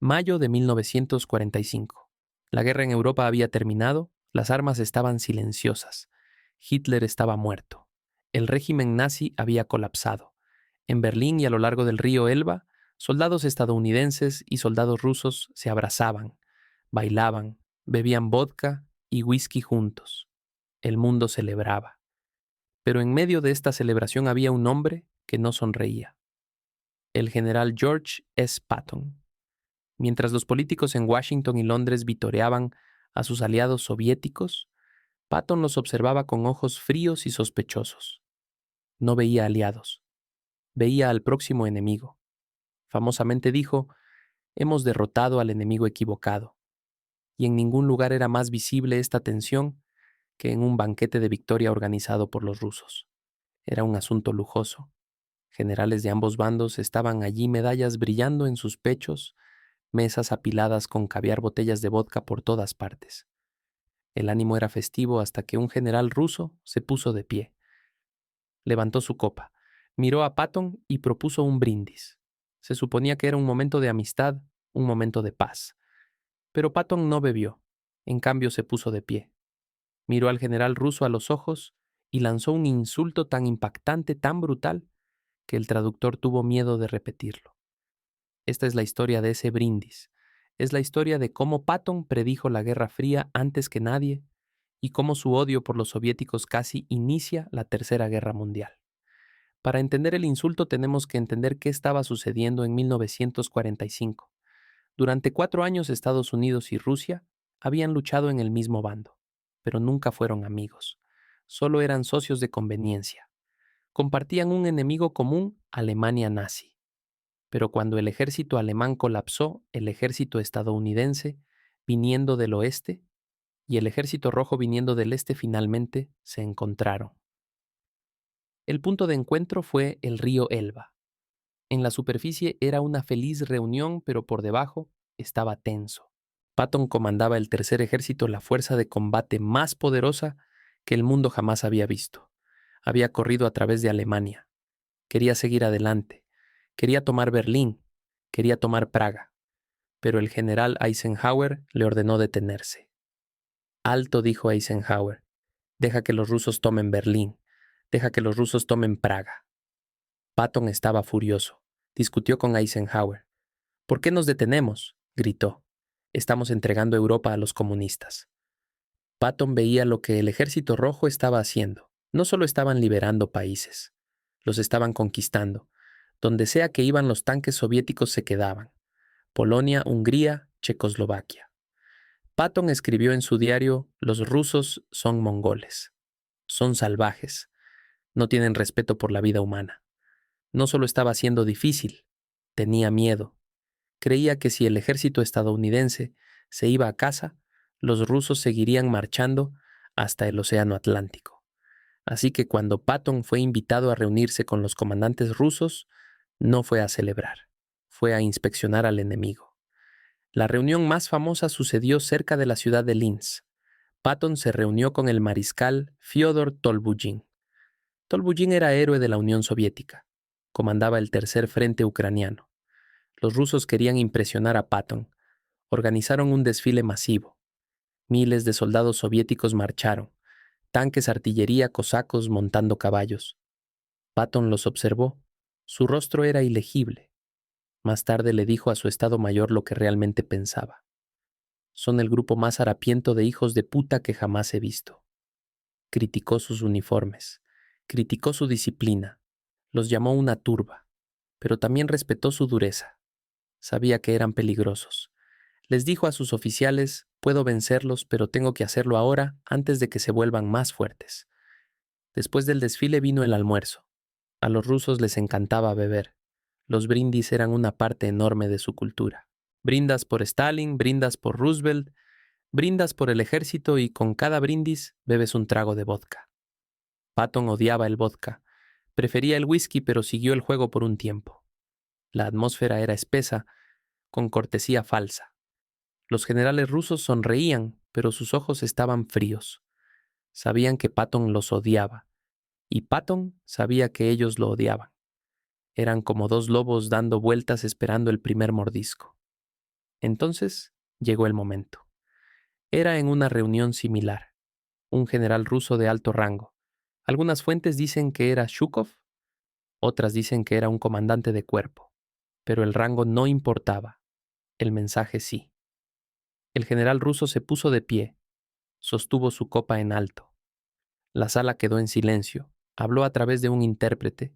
Mayo de 1945. La guerra en Europa había terminado, las armas estaban silenciosas. Hitler estaba muerto. El régimen nazi había colapsado. En Berlín y a lo largo del río Elba, soldados estadounidenses y soldados rusos se abrazaban, bailaban, bebían vodka y whisky juntos. El mundo celebraba. Pero en medio de esta celebración había un hombre que no sonreía. El general George S. Patton. Mientras los políticos en Washington y Londres vitoreaban a sus aliados soviéticos, Patton los observaba con ojos fríos y sospechosos. No veía aliados, veía al próximo enemigo. Famosamente dijo: "Hemos derrotado al enemigo equivocado", y en ningún lugar era más visible esta tensión que en un banquete de victoria organizado por los rusos. Era un asunto lujoso. Generales de ambos bandos estaban allí, medallas brillando en sus pechos, mesas apiladas con caviar, botellas de vodka por todas partes. El ánimo era festivo hasta que un general ruso se puso de pie. Levantó su copa, miró a Patton y propuso un brindis. Se suponía que era un momento de amistad, un momento de paz. Pero Patton no bebió. En cambio se puso de pie. Miró al general ruso a los ojos y lanzó un insulto tan impactante, tan brutal, que el traductor tuvo miedo de repetirlo. Esta es la historia de ese brindis. Es la historia de cómo Patton predijo la Guerra Fría antes que nadie y cómo su odio por los soviéticos casi inicia la Tercera Guerra Mundial. Para entender el insulto tenemos que entender qué estaba sucediendo en 1945. Durante 4 años Estados Unidos y Rusia habían luchado en el mismo bando, pero nunca fueron amigos. Solo eran socios de conveniencia. Compartían un enemigo común, Alemania nazi. Pero cuando el ejército alemán colapsó, el ejército estadounidense, viniendo del oeste, y el ejército rojo viniendo del este, finalmente se encontraron. El punto de encuentro fue el río Elba. En la superficie era una feliz reunión, pero por debajo estaba tenso. Patton comandaba el tercer ejército, la fuerza de combate más poderosa que el mundo jamás había visto. Había corrido a través de Alemania. Quería seguir adelante. Quería tomar Berlín. Quería tomar Praga. Pero el general Eisenhower le ordenó detenerse. Alto, dijo Eisenhower. Deja que los rusos tomen Berlín. Deja que los rusos tomen Praga. Patton estaba furioso. Discutió con Eisenhower. ¿Por qué nos detenemos?, gritó. Estamos entregando Europa a los comunistas. Patton veía lo que el ejército rojo estaba haciendo. No solo estaban liberando países, los estaban conquistando. Donde sea que iban los tanques soviéticos se quedaban. Polonia, Hungría, Checoslovaquia. Patton escribió en su diario: "Los rusos son mongoles. Son salvajes. No tienen respeto por la vida humana". No solo estaba siendo difícil, tenía miedo. Creía que si el ejército estadounidense se iba a casa, los rusos seguirían marchando hasta el Océano Atlántico. Así que cuando Patton fue invitado a reunirse con los comandantes rusos, no fue a celebrar, fue a inspeccionar al enemigo. La reunión más famosa sucedió cerca de la ciudad de Linz. Patton se reunió con el mariscal Fyodor Tolbugin. Tolbugin era héroe de la Unión Soviética. Comandaba el tercer frente ucraniano. Los rusos querían impresionar a Patton. Organizaron un desfile masivo. Miles de soldados soviéticos marcharon. Tanques, artillería, cosacos montando caballos. Patton los observó. Su rostro era ilegible. Más tarde le dijo a su estado mayor lo que realmente pensaba. Son el grupo más harapiento de hijos de puta que jamás he visto. Criticó sus uniformes. Criticó su disciplina. Los llamó una turba. Pero también respetó su dureza. Sabía que eran peligrosos. Les dijo a sus oficiales: puedo vencerlos, pero tengo que hacerlo ahora antes de que se vuelvan más fuertes. Después del desfile vino el almuerzo. A los rusos les encantaba beber. Los brindis eran una parte enorme de su cultura. Brindas por Stalin, brindas por Roosevelt, brindas por el ejército y con cada brindis bebes un trago de vodka. Patton odiaba el vodka. Prefería el whisky, pero siguió el juego por un tiempo. La atmósfera era espesa, con cortesía falsa. Los generales rusos sonreían, pero sus ojos estaban fríos. Sabían que Patton los odiaba, y Patton sabía que ellos lo odiaban. Eran como dos lobos dando vueltas esperando el primer mordisco. Entonces llegó el momento. Era en una reunión similar. Un general ruso de alto rango. Algunas fuentes dicen que era Shukov, otras dicen que era un comandante de cuerpo. Pero el rango no importaba. El mensaje sí. El general ruso se puso de pie, sostuvo su copa en alto. La sala quedó en silencio, habló a través de un intérprete,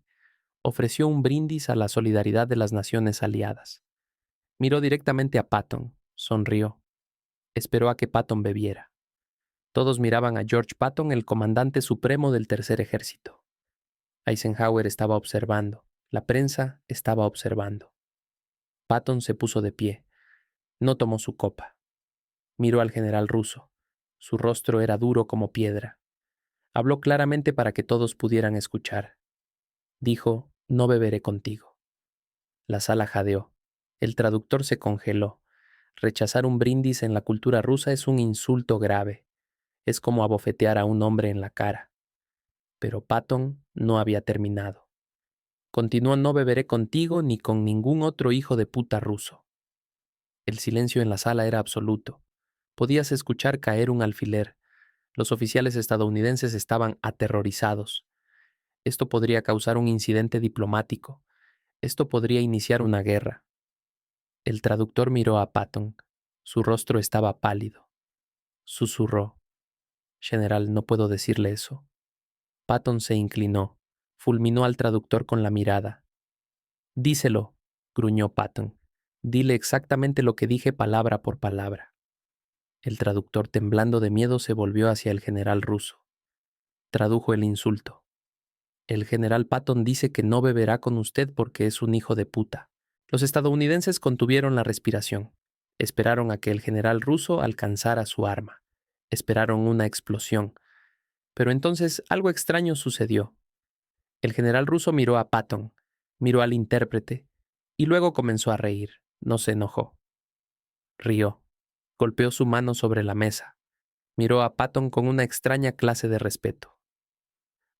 ofreció un brindis a la solidaridad de las naciones aliadas. Miró directamente a Patton, sonrió. Esperó a que Patton bebiera. Todos miraban a George Patton, el comandante supremo del Tercer Ejército. Eisenhower estaba observando, la prensa estaba observando. Patton se puso de pie. No tomó su copa. Miró al general ruso. Su rostro era duro como piedra. Habló claramente para que todos pudieran escuchar. Dijo, no beberé contigo. La sala jadeó. El traductor se congeló. Rechazar un brindis en la cultura rusa es un insulto grave. Es como abofetear a un hombre en la cara. Pero Patton no había terminado. Continuó, no beberé contigo ni con ningún otro hijo de puta ruso. El silencio en la sala era absoluto. Podías escuchar caer un alfiler. Los oficiales estadounidenses estaban aterrorizados. Esto podría causar un incidente diplomático. Esto podría iniciar una guerra. El traductor miró a Patton. Su rostro estaba pálido. Susurró. General, no puedo decirle eso. Patton se inclinó. Fulminó al traductor con la mirada. Díselo, gruñó Patton. Dile exactamente lo que dije palabra por palabra. El traductor, temblando de miedo, se volvió hacia el general ruso. Tradujo el insulto. El general Patton dice que no beberá con usted porque es un hijo de puta. Los estadounidenses contuvieron la respiración. Esperaron a que el general ruso alcanzara su arma. Esperaron una explosión. Pero entonces algo extraño sucedió. El general ruso miró a Patton, miró al intérprete, y luego comenzó a reír. No se enojó. Rió. Golpeó su mano sobre la mesa. Miró a Patton con una extraña clase de respeto.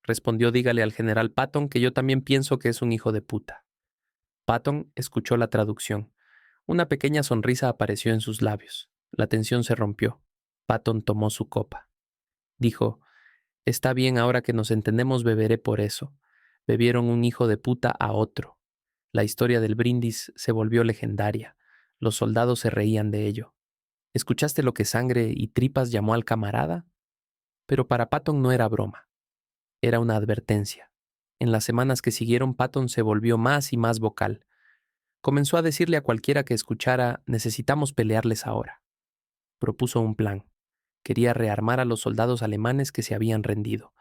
Respondió, dígale al general Patton que yo también pienso que es un hijo de puta. Patton escuchó la traducción. Una pequeña sonrisa apareció en sus labios. La tensión se rompió. Patton tomó su copa. Dijo, está bien, ahora que nos entendemos beberé por eso. Bebieron un hijo de puta a otro. La historia del brindis se volvió legendaria. Los soldados se reían de ello. ¿Escuchaste lo que Sangre y Tripas llamó al camarada? Pero para Patton no era broma. Era una advertencia. En las semanas que siguieron, Patton se volvió más y más vocal. Comenzó a decirle a cualquiera que escuchara, necesitamos pelearles ahora. Propuso un plan. Quería rearmar a los soldados alemanes que se habían rendido.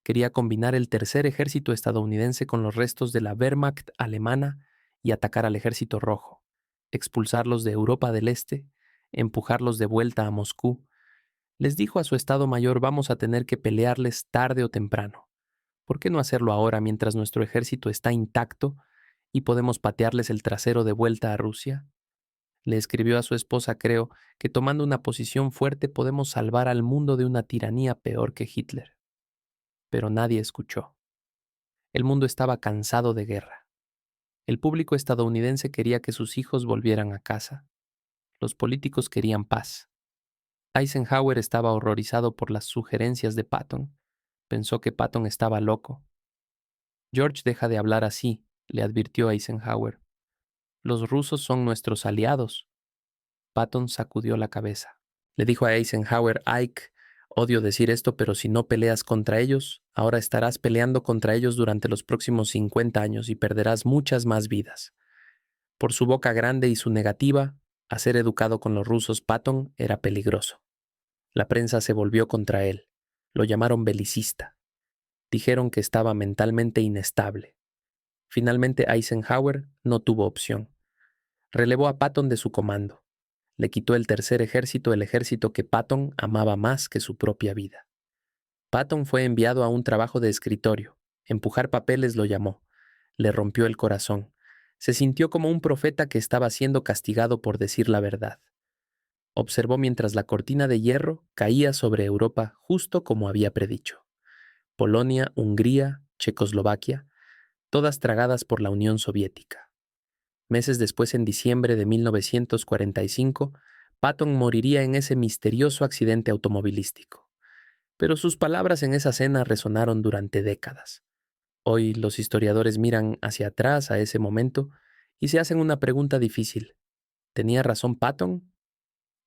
Quería combinar el tercer ejército estadounidense con los restos de la Wehrmacht alemana y atacar al ejército rojo, expulsarlos de Europa del Este, empujarlos de vuelta a Moscú. Les dijo a su Estado Mayor, vamos a tener que pelearles tarde o temprano. ¿Por qué no hacerlo ahora mientras nuestro ejército está intacto y podemos patearles el trasero de vuelta a Rusia? Le escribió a su esposa, creo, que tomando una posición fuerte podemos salvar al mundo de una tiranía peor que Hitler. Pero nadie escuchó. El mundo estaba cansado de guerra. El público estadounidense quería que sus hijos volvieran a casa. Los políticos querían paz. Eisenhower estaba horrorizado por las sugerencias de Patton. Pensó que Patton estaba loco. George, deja de hablar así, le advirtió Eisenhower. Los rusos son nuestros aliados. Patton sacudió la cabeza. Le dijo a Eisenhower, Ike, odio decir esto, pero si no peleas contra ellos, ahora estarás peleando contra ellos durante los próximos 50 años y perderás muchas más vidas. Por su boca grande y su negativa a ser educado con los rusos, Patton era peligroso. La prensa se volvió contra él. Lo llamaron belicista. Dijeron que estaba mentalmente inestable. Finalmente Eisenhower no tuvo opción. Relevó a Patton de su comando. Le quitó el tercer ejército, el ejército que Patton amaba más que su propia vida. Patton fue enviado a un trabajo de escritorio. Empujar papeles lo llamó. Le rompió el corazón. Se sintió como un profeta que estaba siendo castigado por decir la verdad. Observó mientras la cortina de hierro caía sobre Europa justo como había predicho. Polonia, Hungría, Checoslovaquia, todas tragadas por la Unión Soviética. Meses después, en diciembre de 1945, Patton moriría en ese misterioso accidente automovilístico. Pero sus palabras en esa cena resonaron durante décadas. Hoy los historiadores miran hacia atrás a ese momento y se hacen una pregunta difícil. ¿Tenía razón Patton?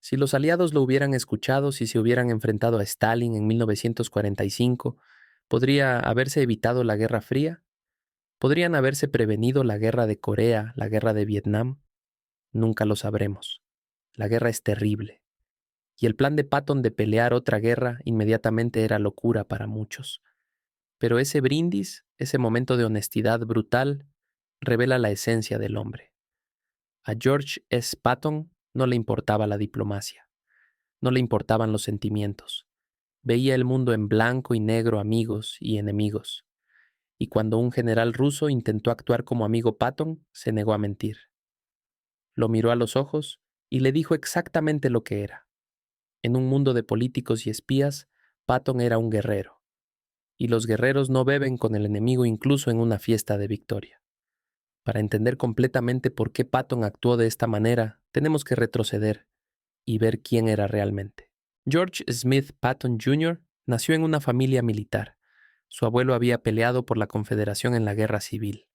Si los aliados lo hubieran escuchado, si se hubieran enfrentado a Stalin en 1945, ¿podría haberse evitado la Guerra Fría? ¿Podrían haberse prevenido la guerra de Corea, la guerra de Vietnam? Nunca lo sabremos. La guerra es terrible. Y el plan de Patton de pelear otra guerra inmediatamente era locura para muchos. Pero ese brindis, ese momento de honestidad brutal, revela la esencia del hombre. A George S. Patton no le importaba la diplomacia, no le importaban los sentimientos. Veía el mundo en blanco y negro, amigos y enemigos. Y cuando un general ruso intentó actuar como amigo Patton, se negó a mentir. Lo miró a los ojos y le dijo exactamente lo que era. En un mundo de políticos y espías, Patton era un guerrero. Y los guerreros no beben con el enemigo incluso en una fiesta de victoria. Para entender completamente por qué Patton actuó de esta manera, tenemos que retroceder y ver quién era realmente. George Smith Patton Jr. nació en una familia militar. Su abuelo había peleado por la Confederación en la Guerra Civil.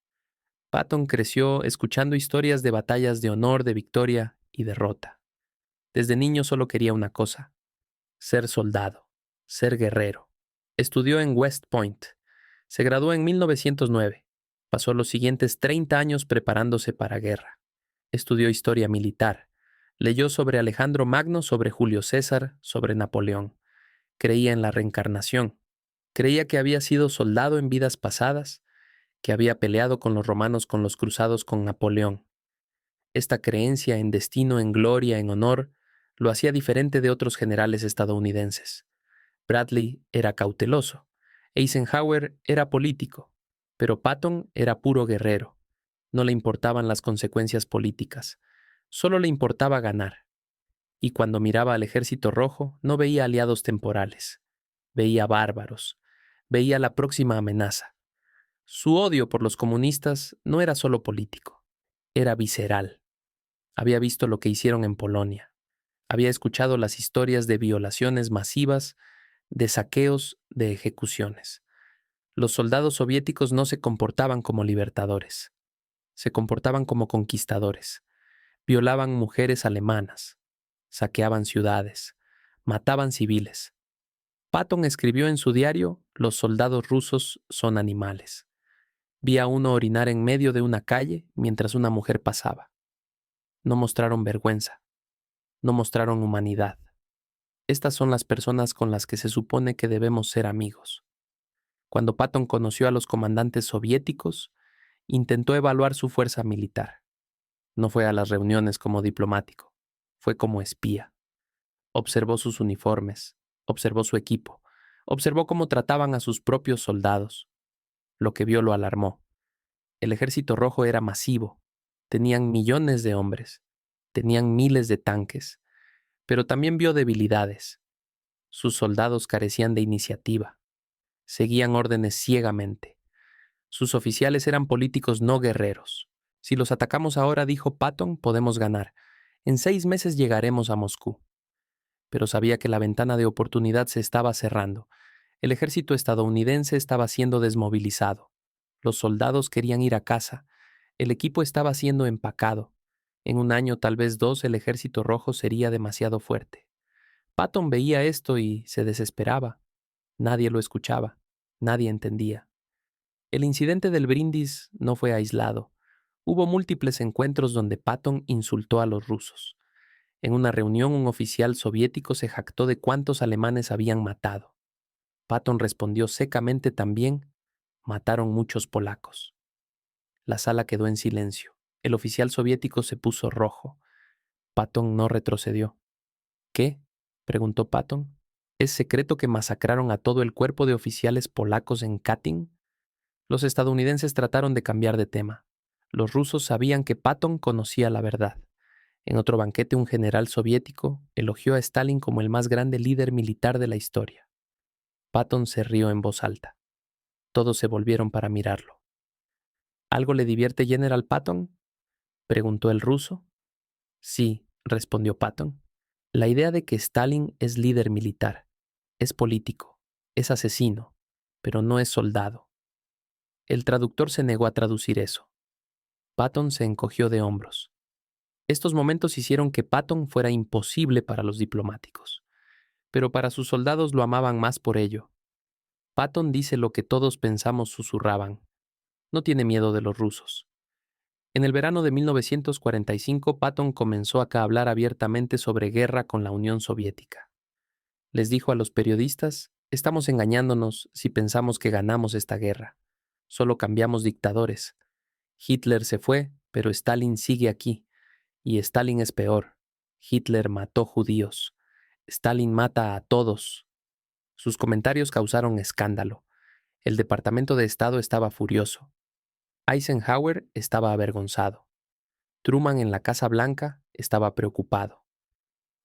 Patton creció escuchando historias de batallas de honor, de victoria y derrota. Desde niño solo quería una cosa: ser soldado, ser guerrero. Estudió en West Point. Se graduó en 1909. Pasó los siguientes 30 años preparándose para guerra. Estudió historia militar. Leyó sobre Alejandro Magno, sobre Julio César, sobre Napoleón. Creía en la reencarnación. Creía que había sido soldado en vidas pasadas, que había peleado con los romanos, con los cruzados, con Napoleón. Esta creencia en destino, en gloria, en honor, lo hacía diferente de otros generales estadounidenses. Bradley era cauteloso. Eisenhower era político. Pero Patton era puro guerrero. No le importaban las consecuencias políticas. Solo le importaba ganar. Y cuando miraba al Ejército Rojo, no veía aliados temporales. Veía bárbaros. Veía la próxima amenaza. Su odio por los comunistas no era solo político. Era visceral. Había visto lo que hicieron en Polonia. Había escuchado las historias de violaciones masivas, de saqueos, de ejecuciones. Los soldados soviéticos no se comportaban como libertadores. Se comportaban como conquistadores. Violaban mujeres alemanas. Saqueaban ciudades. Mataban civiles. Patton escribió en su diario: «Los soldados rusos son animales». Vi a uno orinar en medio de una calle mientras una mujer pasaba. No mostraron vergüenza. No mostraron humanidad. Estas son las personas con las que se supone que debemos ser amigos. Cuando Patton conoció a los comandantes soviéticos, intentó evaluar su fuerza militar. No fue a las reuniones como diplomático, fue como espía. Observó sus uniformes, observó su equipo, observó cómo trataban a sus propios soldados. Lo que vio lo alarmó. El Ejército Rojo era masivo, tenían millones de hombres, tenían miles de tanques, pero también vio debilidades. Sus soldados carecían de iniciativa, seguían órdenes ciegamente. Sus oficiales eran políticos no guerreros. Si los atacamos ahora, dijo Patton, podemos ganar. En 6 meses llegaremos a Moscú. Pero sabía que la ventana de oportunidad se estaba cerrando. El ejército estadounidense estaba siendo desmovilizado. Los soldados querían ir a casa. El equipo estaba siendo empacado. En 1 año, tal vez 2, el Ejército Rojo sería demasiado fuerte. Patton veía esto y se desesperaba. Nadie lo escuchaba. Nadie entendía. El incidente del brindis no fue aislado. Hubo múltiples encuentros donde Patton insultó a los rusos. En una reunión, un oficial soviético se jactó de cuántos alemanes habían matado. Patton respondió secamente también: «Mataron muchos polacos». La sala quedó en silencio. El oficial soviético se puso rojo. Patton no retrocedió. «¿Qué?», preguntó Patton. «¿Es secreto que masacraron a todo el cuerpo de oficiales polacos en Katyn?». Los estadounidenses trataron de cambiar de tema. Los rusos sabían que Patton conocía la verdad. En otro banquete, un general soviético elogió a Stalin como el más grande líder militar de la historia. Patton se rió en voz alta. Todos se volvieron para mirarlo. ¿Algo le divierte General Patton? preguntó el ruso. Sí, respondió Patton. La idea de que Stalin es líder militar, es político, es asesino, pero no es soldado. El traductor se negó a traducir eso. Patton se encogió de hombros. Estos momentos hicieron que Patton fuera imposible para los diplomáticos, pero para sus soldados lo amaban más por ello. Patton dice lo que todos pensamos, susurraban. No tiene miedo de los rusos. En el verano de 1945, Patton comenzó acá a hablar abiertamente sobre guerra con la Unión Soviética. Les dijo a los periodistas, estamos engañándonos si pensamos que ganamos esta guerra. Solo cambiamos dictadores. Hitler se fue, pero Stalin sigue aquí. Y Stalin es peor. Hitler mató judíos. Stalin mata a todos. Sus comentarios causaron escándalo. El Departamento de Estado estaba furioso. Eisenhower estaba avergonzado. Truman en la Casa Blanca estaba preocupado.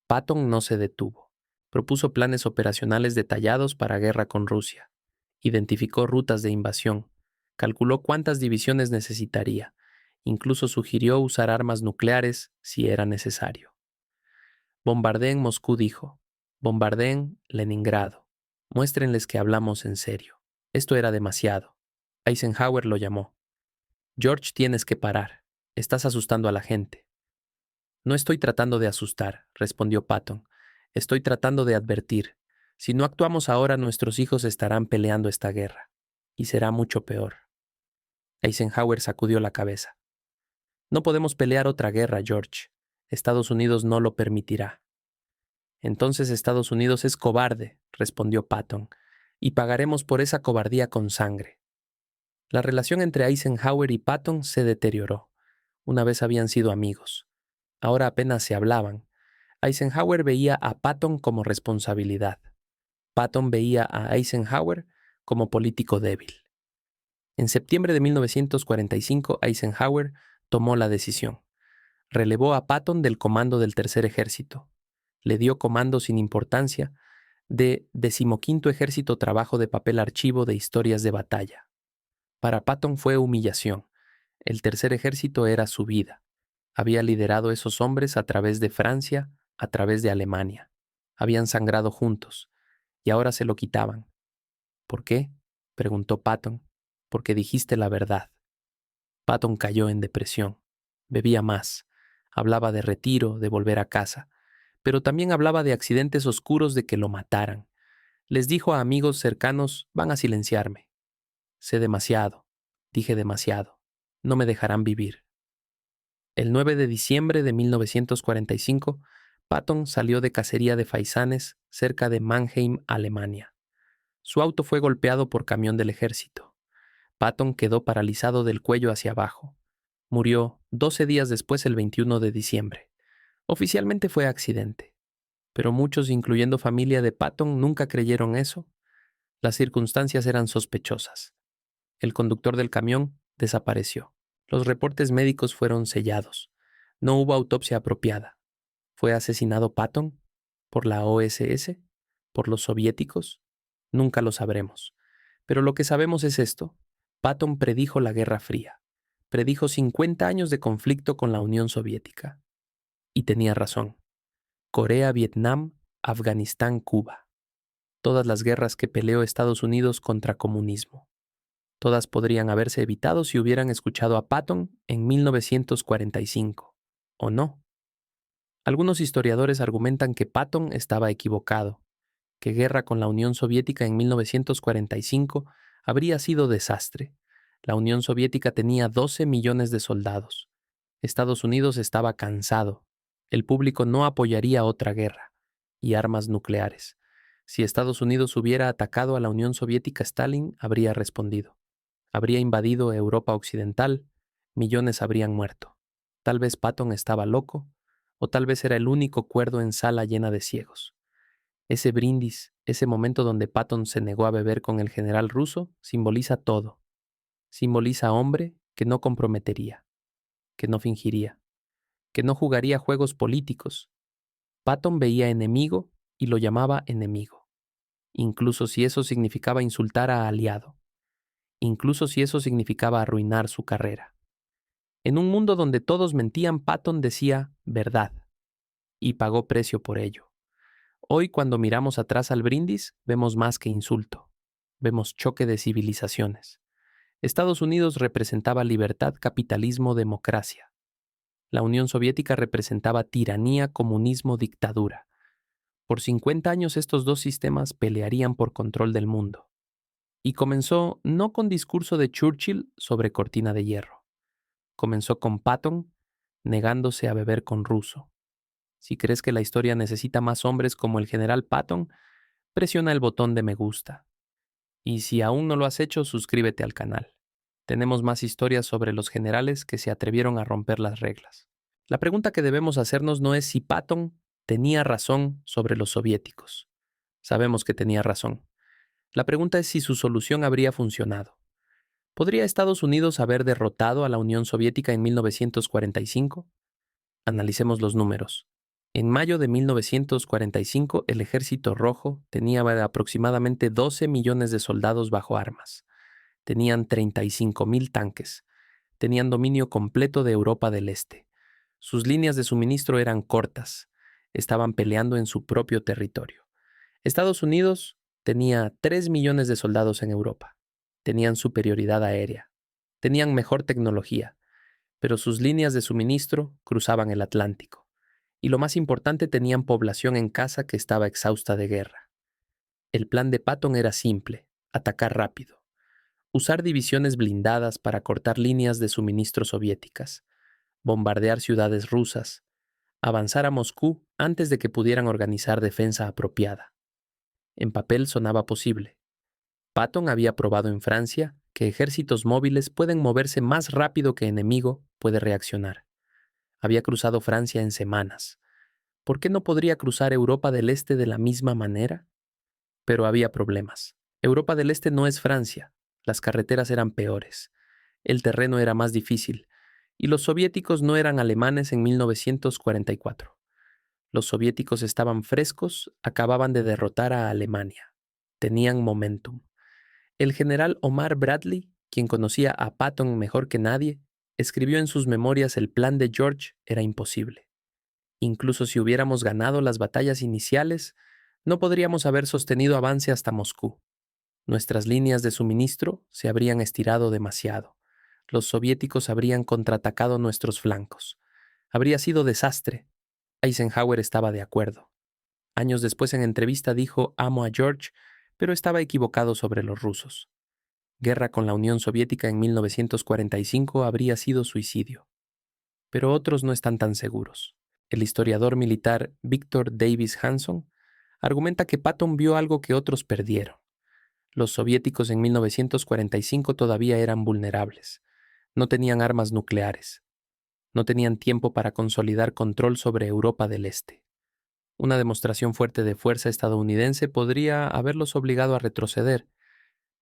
Patton no se detuvo. Propuso planes operacionales detallados para guerra con Rusia. Identificó rutas de invasión. Calculó cuántas divisiones necesitaría. Incluso sugirió usar armas nucleares si era necesario. Bombardeen Moscú, dijo. Bombardeen Leningrado. Muéstrenles que hablamos en serio. Esto era demasiado. Eisenhower lo llamó. George, tienes que parar. Estás asustando a la gente. No estoy tratando de asustar, respondió Patton. Estoy tratando de advertir. Si no actuamos ahora, nuestros hijos estarán peleando esta guerra. Y será mucho peor. Eisenhower sacudió la cabeza. No podemos pelear otra guerra, George. Estados Unidos no lo permitirá. Entonces Estados Unidos es cobarde, respondió Patton, y pagaremos por esa cobardía con sangre. La relación entre Eisenhower y Patton se deterioró. Una vez habían sido amigos. Ahora apenas se hablaban. Eisenhower veía a Patton como responsabilidad. Patton veía a Eisenhower como político débil. En septiembre de 1945, Eisenhower tomó la decisión. Relevó a Patton del comando del Tercer Ejército. Le dio comando sin importancia de 15º Ejército, trabajo de papel archivo de historias de batalla. Para Patton fue humillación. El Tercer Ejército era su vida. Había liderado esos hombres a través de Francia, a través de Alemania. Habían sangrado juntos, y ahora se lo quitaban. ¿Por qué?, preguntó Patton. Porque dijiste la verdad. Patton cayó en depresión. Bebía más. Hablaba de retiro, de volver a casa. Pero también hablaba de accidentes oscuros, de que lo mataran. Les dijo a amigos cercanos, van a silenciarme. Sé demasiado. Dije demasiado. No me dejarán vivir. El 9 de diciembre de 1945, Patton salió de cacería de faisanes cerca de Mannheim, Alemania. Su auto fue golpeado por camión del ejército. Patton quedó paralizado del cuello hacia abajo. Murió 12 días después, el 21 de diciembre. Oficialmente fue accidente, pero muchos, incluyendo familia de Patton, nunca creyeron eso. Las circunstancias eran sospechosas. El conductor del camión desapareció. Los reportes médicos fueron sellados. No hubo autopsia apropiada. ¿Fue asesinado Patton? ¿Por la OSS? ¿Por los soviéticos? Nunca lo sabremos. Pero lo que sabemos es esto. Patton predijo la Guerra Fría. Predijo 50 años de conflicto con la Unión Soviética. Y tenía razón. Corea, Vietnam, Afganistán, Cuba. Todas las guerras que peleó Estados Unidos contra comunismo. Todas podrían haberse evitado si hubieran escuchado a Patton en 1945. ¿O no? Algunos historiadores argumentan que Patton estaba equivocado, que guerra con la Unión Soviética en 1945 habría sido desastre. La Unión Soviética tenía 12 millones de soldados. Estados Unidos estaba cansado. El público no apoyaría otra guerra y armas nucleares. Si Estados Unidos hubiera atacado a la Unión Soviética, Stalin habría respondido. Habría invadido Europa Occidental, millones habrían muerto. Tal vez Patton estaba loco, o tal vez era el único cuerdo en sala llena de ciegos. Ese brindis, ese momento donde Patton se negó a beber con el general ruso, simboliza todo. Simboliza hombre que no comprometería, que no fingiría, que no jugaría juegos políticos. Patton veía enemigo y lo llamaba enemigo, incluso si eso significaba insultar a aliado, incluso si eso significaba arruinar su carrera. En un mundo donde todos mentían, Patton decía verdad y pagó precio por ello. Hoy, cuando miramos atrás al brindis, vemos más que insulto. Vemos choque de civilizaciones. Estados Unidos representaba libertad, capitalismo, democracia. La Unión Soviética representaba tiranía, comunismo, dictadura. Por 50 años estos dos sistemas pelearían por control del mundo. Y comenzó no con discurso de Churchill sobre cortina de hierro. Comenzó con Patton negándose a beber con ruso. Si crees que la historia necesita más hombres como el general Patton, presiona el botón de me gusta. Y si aún no lo has hecho, suscríbete al canal. Tenemos más historias sobre los generales que se atrevieron a romper las reglas. La pregunta que debemos hacernos no es si Patton tenía razón sobre los soviéticos. Sabemos que tenía razón. La pregunta es si su solución habría funcionado. ¿Podría Estados Unidos haber derrotado a la Unión Soviética en 1945? Analicemos los números. En mayo de 1945, el Ejército Rojo tenía aproximadamente 12 millones de soldados bajo armas. Tenían 35,000 tanques. Tenían dominio completo de Europa del Este. Sus líneas de suministro eran cortas. Estaban peleando en su propio territorio. Estados Unidos tenía 3 millones de soldados en Europa. Tenían superioridad aérea. Tenían mejor tecnología. Pero sus líneas de suministro cruzaban el Atlántico. Y lo más importante, tenían población en casa que estaba exhausta de guerra. El plan de Patton era simple: atacar rápido. Usar divisiones blindadas para cortar líneas de suministro soviéticas. Bombardear ciudades rusas. Avanzar a Moscú antes de que pudieran organizar defensa apropiada. En papel sonaba posible. Patton había probado en Francia que ejércitos móviles pueden moverse más rápido que enemigo puede reaccionar. Había cruzado Francia en semanas. ¿Por qué no podría cruzar Europa del Este de la misma manera? Pero había problemas. Europa del Este no es Francia. Las carreteras eran peores. El terreno era más difícil. Y los soviéticos no eran alemanes en 1944. Los soviéticos estaban frescos, acababan de derrotar a Alemania. Tenían momentum. El general Omar Bradley, quien conocía a Patton mejor que nadie, escribió en sus memorias: el plan de George era imposible. Incluso si hubiéramos ganado las batallas iniciales, no podríamos haber sostenido avance hasta Moscú. Nuestras líneas de suministro se habrían estirado demasiado. Los soviéticos habrían contraatacado nuestros flancos. Habría sido desastre. Eisenhower estaba de acuerdo. Años después, en entrevista, dijo: amo a George, pero estaba equivocado sobre los rusos. Guerra con la Unión Soviética en 1945 habría sido suicidio. Pero otros no están tan seguros. El historiador militar Victor Davis Hanson argumenta que Patton vio algo que otros perdieron. Los soviéticos en 1945 todavía eran vulnerables. No tenían armas nucleares. No tenían tiempo para consolidar control sobre Europa del Este. Una demostración fuerte de fuerza estadounidense podría haberlos obligado a retroceder.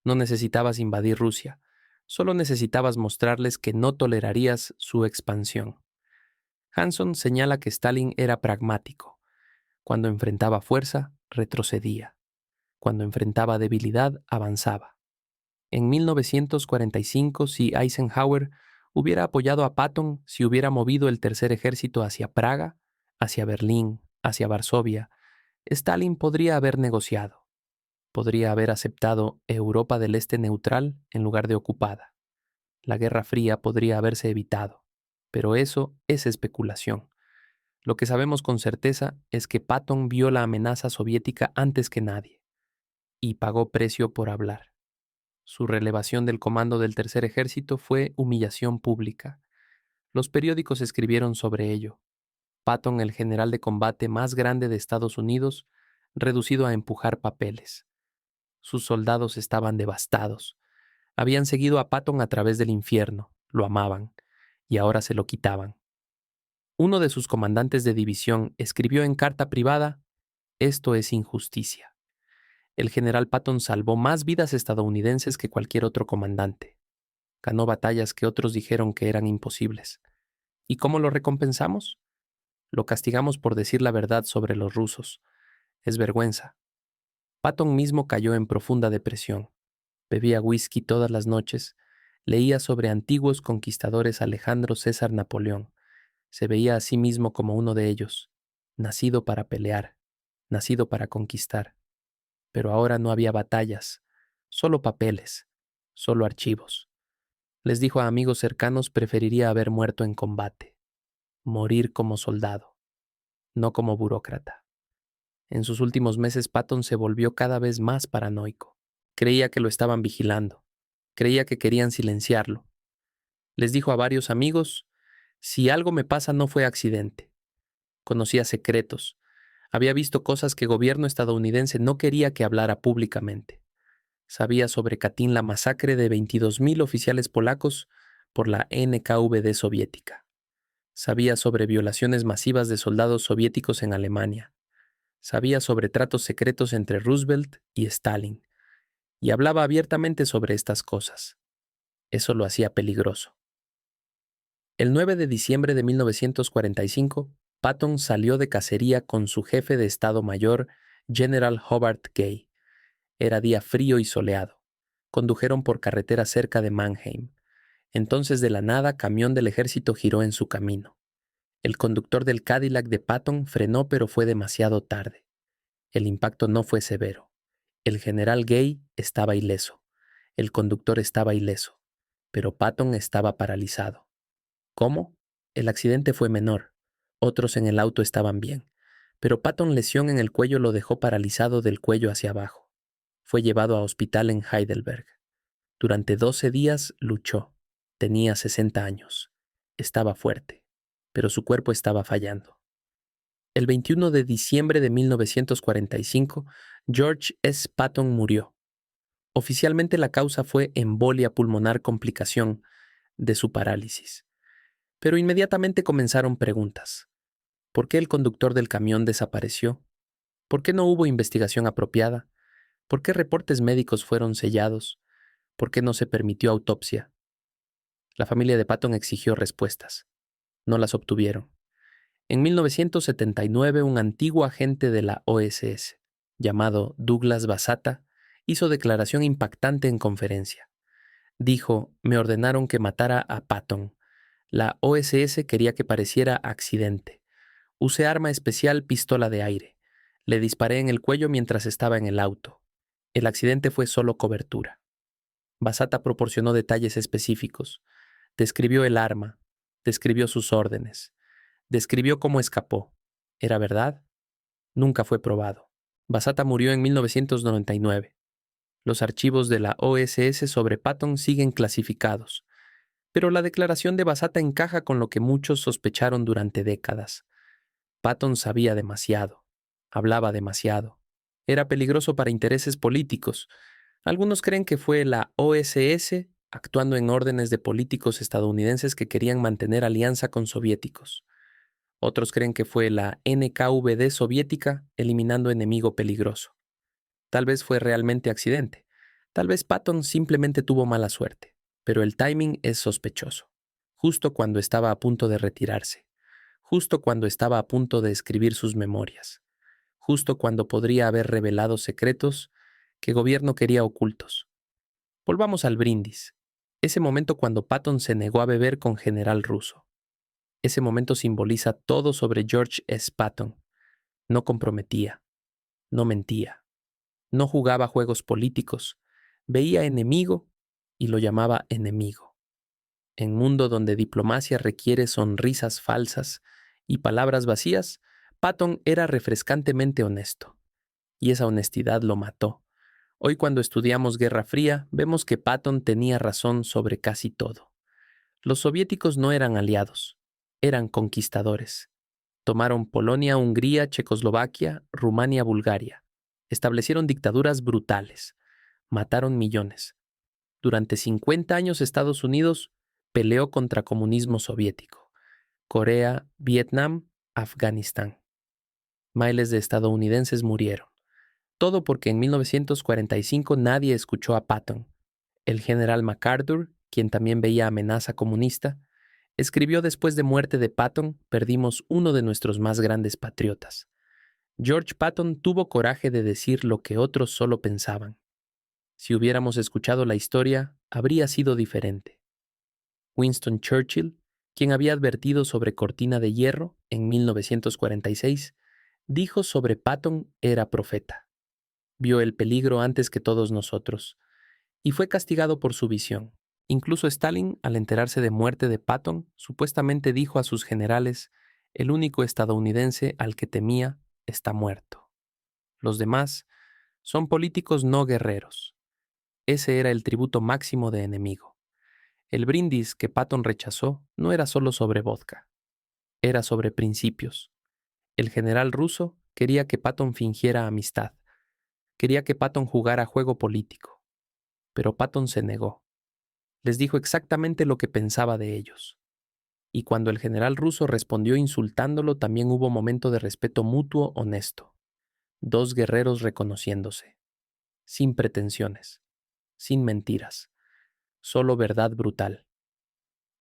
No necesitabas invadir Rusia. Solo necesitabas mostrarles que no tolerarías su expansión. Hanson señala que Stalin era pragmático. Cuando enfrentaba fuerza, retrocedía. Cuando enfrentaba debilidad, avanzaba. En 1945, si Eisenhower hubiera apoyado a Patton, si hubiera movido el tercer ejército hacia Praga, hacia Berlín, hacia Varsovia, Stalin podría haber negociado. Podría haber aceptado Europa del Este neutral en lugar de ocupada. La Guerra Fría podría haberse evitado. Pero eso es especulación. Lo que sabemos con certeza es que Patton vio la amenaza soviética antes que nadie y pagó precio por hablar. Su relevación del comando del Tercer Ejército fue humillación pública. Los periódicos escribieron sobre ello. Patton, el general de combate más grande de Estados Unidos, reducido a empujar papeles. Sus soldados estaban devastados. Habían seguido a Patton a través del infierno, lo amaban, y ahora se lo quitaban. Uno de sus comandantes de división escribió en carta privada: esto es injusticia. El general Patton salvó más vidas estadounidenses que cualquier otro comandante. Ganó batallas que otros dijeron que eran imposibles. ¿Y cómo lo recompensamos? Lo castigamos por decir la verdad sobre los rusos. Es vergüenza. Patton mismo cayó en profunda depresión. Bebía whisky todas las noches Leía sobre antiguos conquistadores Alejandro César Napoleón. Se veía a sí mismo como uno de ellos, nacido para pelear, nacido para conquistar. Pero ahora no había batallas, solo papeles, solo archivos. Les dijo a amigos cercanos preferiría haber muerto en combate, morir como soldado, no como burócrata. En sus últimos meses Patton se volvió cada vez más paranoico. Creía que lo estaban vigilando, creía que querían silenciarlo. Les dijo a varios amigos, si algo me pasa no fue accidente. Conocía secretos, había visto cosas que el gobierno estadounidense no quería que hablara públicamente. Sabía sobre Katyn, la masacre de 22,000 oficiales polacos por la NKVD soviética. Sabía sobre violaciones masivas de soldados soviéticos en Alemania. Sabía sobre tratos secretos entre Roosevelt y Stalin. Y hablaba abiertamente sobre estas cosas. Eso lo hacía peligroso. El 9 de diciembre de 1945, Patton salió de cacería con su jefe de Estado Mayor, General Hobart Gay. Era día frío y soleado. Condujeron por carretera cerca de Mannheim. Entonces de la nada, camión del ejército giró en su camino. El conductor del Cadillac de Patton frenó, pero fue demasiado tarde. El impacto no fue severo. El general Gay estaba ileso. El conductor estaba ileso. Pero Patton estaba paralizado. ¿Cómo? El accidente fue menor. Otros en el auto estaban bien. Pero Patton lesión en el cuello lo dejó paralizado del cuello hacia abajo. Fue llevado a hospital en Heidelberg. Durante 12 días luchó. Tenía 60 años. Estaba fuerte, pero su cuerpo estaba fallando. El 21 de diciembre de 1945, George S. Patton murió. Oficialmente la causa fue embolia pulmonar, complicación de su parálisis. Pero inmediatamente comenzaron preguntas. ¿Por qué el conductor del camión desapareció? ¿Por qué no hubo investigación apropiada? ¿Por qué reportes médicos fueron sellados? ¿Por qué no se permitió autopsia? La familia de Patton exigió respuestas. No las obtuvieron. En 1979, un antiguo agente de la OSS, llamado Douglas Basata, hizo declaración impactante en conferencia. Dijo, me ordenaron que matara a Patton. La OSS quería que pareciera accidente. Usé arma especial, pistola de aire. Le disparé en el cuello mientras estaba en el auto. El accidente fue solo cobertura. Basata proporcionó detalles específicos. Describió el arma. Describió sus órdenes. Describió cómo escapó. ¿Era verdad? Nunca fue probado. Basata murió en 1999. Los archivos de la OSS sobre Patton siguen clasificados, pero la declaración de Basata encaja con lo que muchos sospecharon durante décadas. Patton sabía demasiado, hablaba demasiado. Era peligroso para intereses políticos. Algunos creen que fue la OSS actuando en órdenes de políticos estadounidenses que querían mantener alianza con soviéticos. Otros creen que fue la NKVD soviética eliminando enemigo peligroso. Tal vez fue realmente accidente. Tal vez Patton simplemente tuvo mala suerte. Pero el timing es sospechoso. Justo cuando estaba a punto de retirarse. Justo cuando estaba a punto de escribir sus memorias. Justo cuando podría haber revelado secretos que el gobierno quería ocultos. Volvamos al brindis. Ese momento cuando Patton se negó a beber con General Russo. Ese momento simboliza todo sobre George S. Patton. No comprometía, no mentía, no jugaba juegos políticos, veía enemigo y lo llamaba enemigo. En un mundo donde diplomacia requiere sonrisas falsas y palabras vacías, Patton era refrescantemente honesto. Y esa honestidad lo mató. Hoy cuando estudiamos Guerra Fría, vemos que Patton tenía razón sobre casi todo. Los soviéticos no eran aliados, eran conquistadores. Tomaron Polonia, Hungría, Checoslovaquia, Rumania, Bulgaria. Establecieron dictaduras brutales. Mataron millones. Durante 50 años Estados Unidos peleó contra comunismo soviético. Corea, Vietnam, Afganistán. Miles de estadounidenses murieron. Todo porque en 1945 nadie escuchó a Patton. El general MacArthur, quien también veía amenaza comunista, escribió después de muerte de Patton, perdimos uno de nuestros más grandes patriotas. George Patton tuvo coraje de decir lo que otros solo pensaban. Si hubiéramos escuchado la historia, habría sido diferente. Winston Churchill, quien había advertido sobre Cortina de Hierro en 1946, dijo sobre Patton era profeta. Vio el peligro antes que todos nosotros y fue castigado por su visión. Incluso Stalin, al enterarse de muerte de Patton, supuestamente dijo a sus generales: el único estadounidense al que temía está muerto. Los demás son políticos no guerreros. Ese era el tributo máximo de enemigo. El brindis que Patton rechazó no era solo sobre vodka, era sobre principios. El general ruso quería que Patton fingiera amistad, quería que Patton jugara juego político, pero Patton se negó. Les dijo exactamente lo que pensaba de ellos. Y cuando el general ruso respondió insultándolo, también hubo momento de respeto mutuo honesto. Dos guerreros reconociéndose, sin pretensiones, sin mentiras, solo verdad brutal.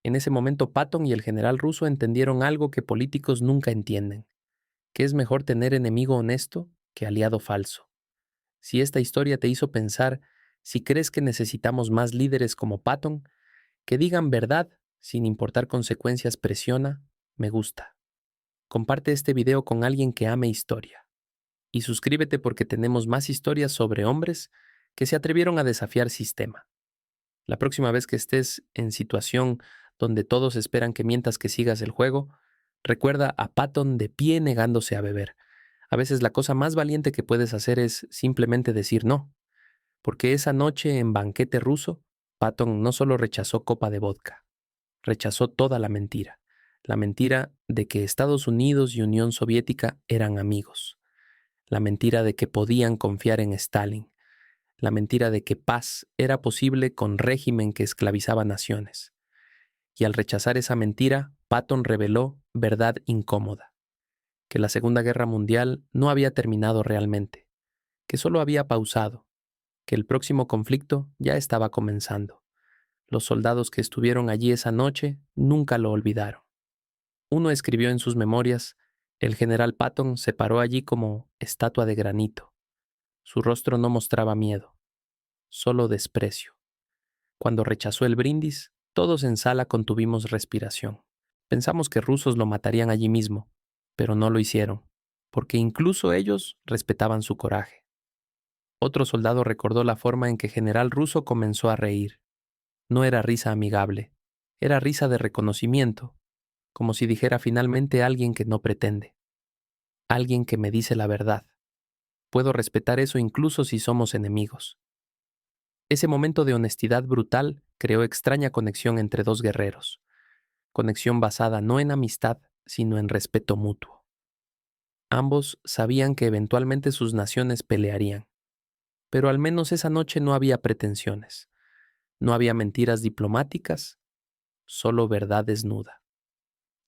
En ese momento Patton y el general ruso entendieron algo que políticos nunca entienden, que es mejor tener enemigo honesto que aliado falso. Si esta historia te hizo pensar, si crees que necesitamos más líderes como Patton, que digan verdad sin importar consecuencias, presiona, me gusta. Comparte este video con alguien que ame historia. Y suscríbete porque tenemos más historias sobre hombres que se atrevieron a desafiar sistema. La próxima vez que estés en situación donde todos esperan que mientas que sigas el juego, recuerda a Patton de pie negándose a beber. A veces la cosa más valiente que puedes hacer es simplemente decir no, porque esa noche en banquete ruso, Patton no solo rechazó copa de vodka, rechazó toda la mentira de que Estados Unidos y Unión Soviética eran amigos, la mentira de que podían confiar en Stalin, la mentira de que paz era posible con régimen que esclavizaba naciones. Y al rechazar esa mentira, Patton reveló verdad incómoda, que la Segunda Guerra Mundial no había terminado realmente, que solo había pausado, que el próximo conflicto ya estaba comenzando. Los soldados que estuvieron allí esa noche nunca lo olvidaron. Uno escribió en sus memorias: el general Patton se paró allí como estatua de granito. Su rostro no mostraba miedo, solo desprecio. Cuando rechazó el brindis, todos en sala contuvimos respiración. Pensamos que rusos lo matarían allí mismo, pero no lo hicieron, porque incluso ellos respetaban su coraje. Otro soldado recordó la forma en que general ruso comenzó a reír. No era risa amigable, era risa de reconocimiento, como si dijera finalmente alguien que no pretende, alguien que me dice la verdad. Puedo respetar eso incluso si somos enemigos. Ese momento de honestidad brutal creó extraña conexión entre dos guerreros, conexión basada no en amistad, sino en respeto mutuo. Ambos sabían que eventualmente sus naciones pelearían, pero al menos esa noche no había pretensiones, no había mentiras diplomáticas, solo verdad desnuda.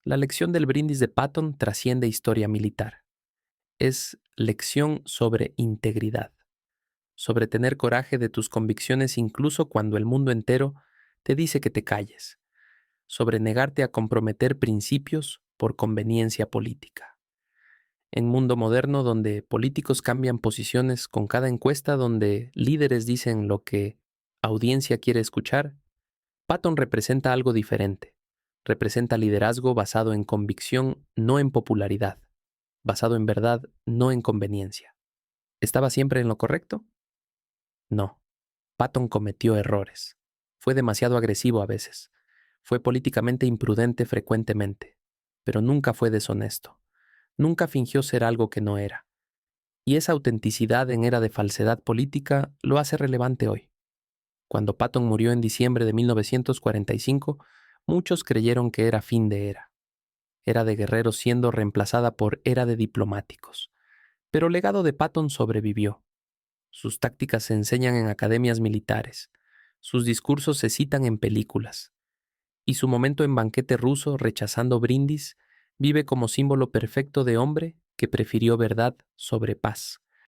La lección del brindis de Patton trasciende historia militar. Es lección sobre integridad, sobre tener coraje de tus convicciones incluso cuando el mundo entero te dice que te calles, sobre negarte a comprometer principios por conveniencia política. En un mundo moderno donde políticos cambian posiciones con cada encuesta, donde líderes dicen lo que audiencia quiere escuchar, Patton representa algo diferente. Representa liderazgo basado en convicción, no en popularidad, basado en verdad, no en conveniencia. ¿Estaba siempre en lo correcto? No. Patton cometió errores. Fue demasiado agresivo a veces. Fue políticamente imprudente frecuentemente, pero nunca fue deshonesto. Nunca fingió ser algo que no era. Y esa autenticidad en era de falsedad política lo hace relevante hoy. Cuando Patton murió en diciembre de 1945, muchos creyeron que era fin de era. Era de guerreros siendo reemplazada por era de diplomáticos. Pero el legado de Patton sobrevivió. Sus tácticas se enseñan en academias militares. Sus discursos se citan en películas. Y su momento en banquete ruso rechazando brindis vive como símbolo perfecto de hombre que prefirió verdad sobre paz.